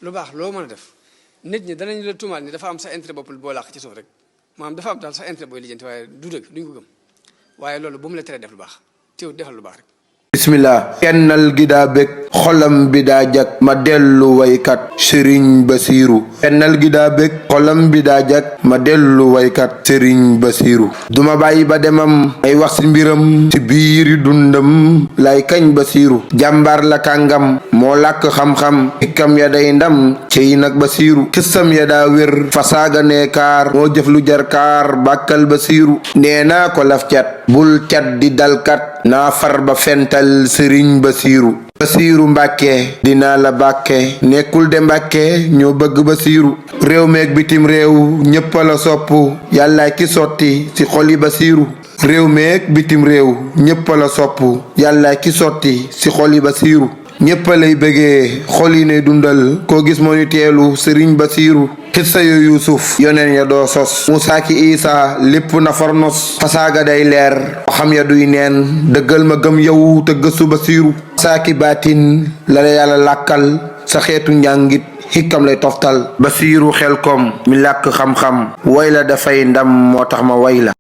lu baax loo mën a def nit ñi danañ la tuumaal ni dafa am sa intérêt bopp boo làq ci suuf rek maanaam dafa am daal sa intérêt booy lijjanti waaye du dëgg duñ ko gëm waaye loolu bu mu la teree def lu baax teew defal lu baax rek. bismillah kennal gi daa bég xolam bi daa jag ma dellu waykat sëriñ Basiiru kennal gi daa bég xolam bi daa jag ma dellu waykat sëriñ Basiiru duma bàyyi ba demam ay wax ci mbiram ci biiri dundam lay kañ Basiiru jàmbaar la kàngam moo làkk xam-xam ikkam ya day ndam ciy nag Basiiru xissam ya daa wér fasaaga nee kaar moo jëf lu jar kaar bàkkal Basiiru nee naa ko laf cat bul cat di dalkat naa far ba fental sëriñ Basiiru Basiiru Mbàkke dinaa la bàkke nekkul de Mbàkke ñoo bëgg Basiiru réew meeg bitim réew ñépp la sopp yàllaay ki sotti ci xoli Basiiru réew meeg bitim réew ñépp la sopp yàllaay ki sotti ci xoli Basiiru ñépp lay bëggee xol yi ne dundal koo gis moo ñu teelu sëriñ Basiiru xissa yu Yuusuf yoneen ya doo sos Musaa ki Isaa lépp na fornos fasaaga day leer xam ya duy neen dëggal ma gëm yow te gëstu Basiiru saaki baatin la la yàlla làkkal sa xeetu njàngit xikkam lay toftal Basiiru Xelkom mi làkk xam-xam way la dafay ndam moo tax ma way la